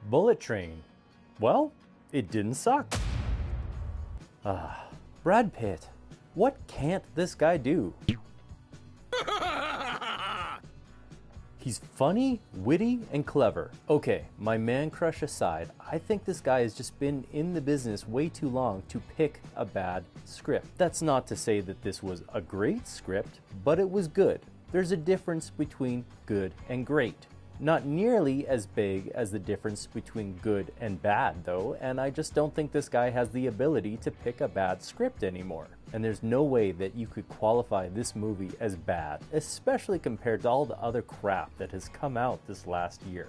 Bullet Train. Well, it didn't suck. Brad Pitt. What can't this guy do? He's funny, witty, and clever. Okay, my man crush aside, I think this guy has just been in the business way too long to pick a bad script. That's not to say that this was a great script, but it was good. There's a difference between good and great. Not nearly as big as the difference between good and bad though, and I just don't think this guy has the ability to pick a bad script anymore. And there's no way that you could qualify this movie as bad, especially compared to all the other crap that has come out this last year.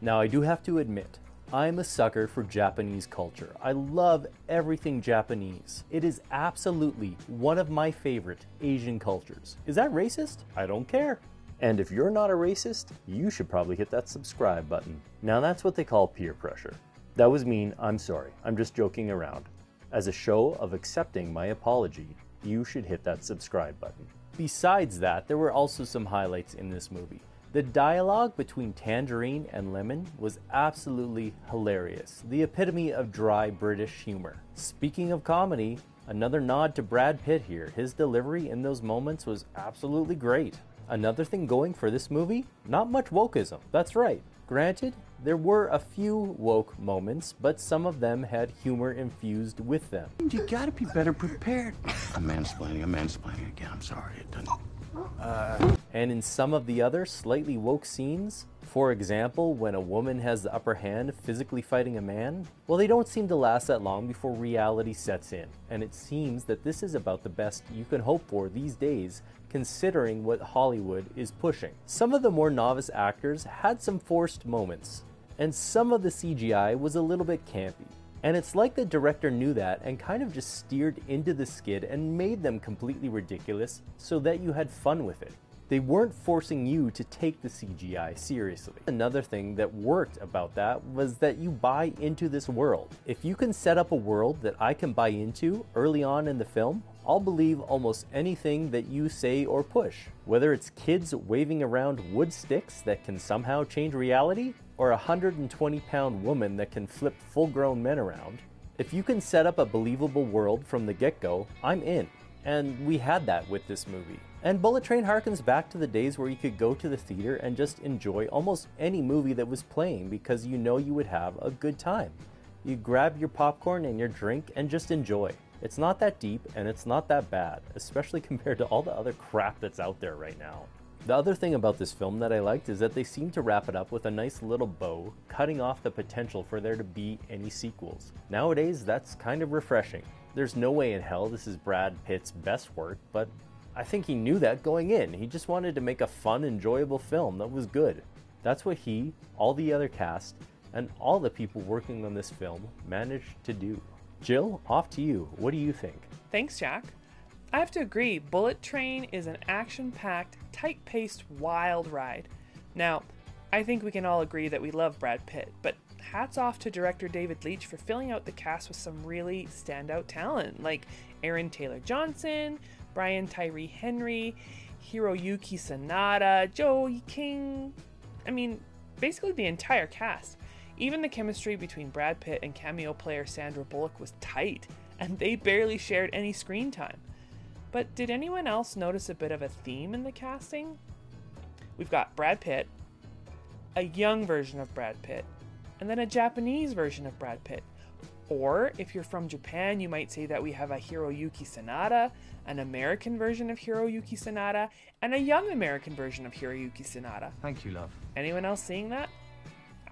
Now I do have to admit, I'm a sucker for Japanese culture. I love everything Japanese. It is absolutely one of my favorite Asian cultures. Is that racist? I don't care. And if you're not a racist, you should probably hit that subscribe button. Now that's what they call peer pressure. That was mean, I'm sorry. I'm just joking around. As a show of accepting my apology, you should hit that subscribe button. Besides that, there were also some highlights in this movie. The dialogue between Tangerine and Lemon was absolutely hilarious, the epitome of dry British humor. Speaking of comedy, another nod to Brad Pitt here. His delivery in those moments was absolutely great. Another thing going for this movie, not much wokeism. That's right. Granted, there were a few woke moments, but some of them had humor infused with them. You gotta be better prepared. I'm mansplaining again. I'm sorry. It doesn't... And in some of the other slightly woke scenes, for example, when a woman has the upper hand physically fighting a man, well, they don't seem to last that long before reality sets in. And it seems that this is about the best you can hope for these days, considering what Hollywood is pushing. Some of the more novice actors had some forced moments, and some of the CGI was a little bit campy. And it's like the director knew that and kind of just steered into the skid and made them completely ridiculous so that you had fun with it. They weren't forcing you to take the CGI seriously. Another thing that worked about that was that you buy into this world. If you can set up a world that I can buy into early on in the film, I'll believe almost anything that you say or push. Whether it's kids waving around wood sticks that can somehow change reality, or a 120-pound woman that can flip full-grown men around. If you can set up a believable world from the get-go, I'm in. And we had that with this movie. And Bullet Train harkens back to the days where you could go to the theater and just enjoy almost any movie that was playing because you know you would have a good time. You grab your popcorn and your drink and just enjoy. It's not that deep and it's not that bad, especially compared to all the other crap that's out there right now. The other thing about this film that I liked is that they seem to wrap it up with a nice little bow, cutting off the potential for there to be any sequels. Nowadays, that's kind of refreshing. There's no way in hell this is Brad Pitt's best work, but I think he knew that going in. He just wanted to make a fun, enjoyable film that was good. That's what he, all the other cast, and all the people working on this film managed to do. Jill, off to you. What do you think? Thanks, Jack. I have to agree, Bullet Train is an action-packed, tight-paced, wild ride. Now, I think we can all agree that we love Brad Pitt, but hats off to director David Leitch for filling out the cast with some really standout talent, like Aaron Taylor-Johnson, Brian Tyree Henry, Hiroyuki Sanada, Joey King. I mean, basically the entire cast. Even the chemistry between Brad Pitt and cameo player Sandra Bullock was tight, and they barely shared any screen time. But did anyone else notice a bit of a theme in the casting? We've got Brad Pitt, a young version of Brad Pitt, and then a Japanese version of Brad Pitt. Or, if you're from Japan, you might say that we have a Hiroyuki Sanada, an American version of Hiroyuki Sanada, and a young American version of Hiroyuki Sanada. Thank you, love. Anyone else seeing that?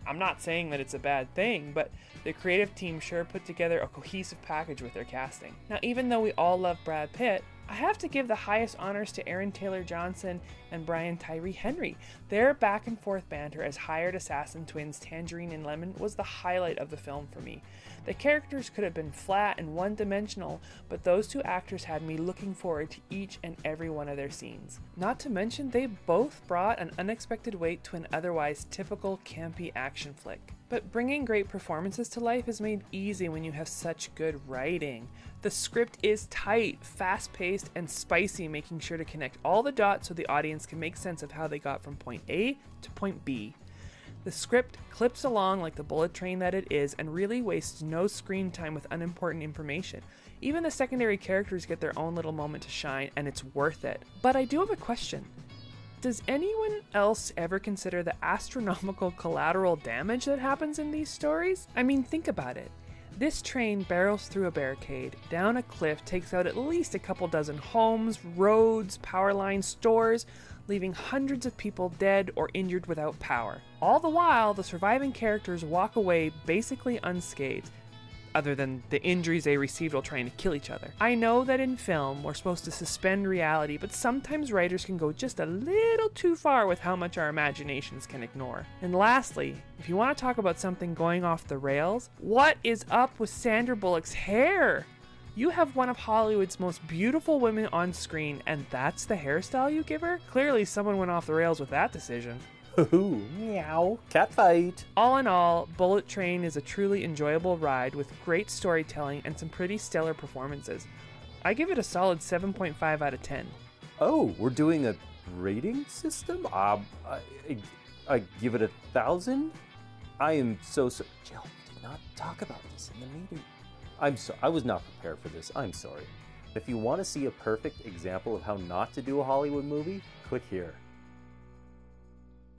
I'm not saying that it's a bad thing, but the creative team sure put together a cohesive package with their casting. Now, even though we all love Brad Pitt, I have to give the highest honors to Aaron Taylor-Johnson and Brian Tyree Henry. Their back and forth banter as hired assassin twins Tangerine and Lemon was the highlight of the film for me. The characters could have been flat and one-dimensional, but those two actors had me looking forward to each and every one of their scenes. Not to mention, they both brought an unexpected weight to an otherwise typical campy action flick. But bringing great performances to life is made easy when you have such good writing. The script is tight, fast-paced, and spicy, making sure to connect all the dots so the audience audience can make sense of how they got from point A to point B. The script clips along like the bullet train that it is and really wastes no screen time with unimportant information. Even the secondary characters get their own little moment to shine, and it's worth it. But I do have a question. Does anyone else ever consider the astronomical collateral damage that happens in these stories? I mean, think about it. This train barrels through a barricade, down a cliff, takes out at least a couple dozen homes, roads, power lines, stores, leaving hundreds of people dead or injured without power. All the while, the surviving characters walk away basically unscathed, other than the injuries they received while trying to kill each other. I know that in film, we're supposed to suspend reality, but sometimes writers can go just a little too far with how much our imaginations can ignore. And lastly, if you want to talk about something going off the rails, what is up with Sandra Bullock's hair? You have one of Hollywood's most beautiful women on screen, and that's the hairstyle you give her? Clearly someone went off the rails with that decision. Ooh, meow, catfight. All in all, Bullet Train is a truly enjoyable ride with great storytelling and some pretty stellar performances. I give it a solid 7.5 out of 10. Oh, we're doing a rating system? I give it 1,000? I am so Jill, we did not talk about this in the meeting. I was not prepared for this. I'm sorry. If you want to see a perfect example of how not to do a Hollywood movie, click here.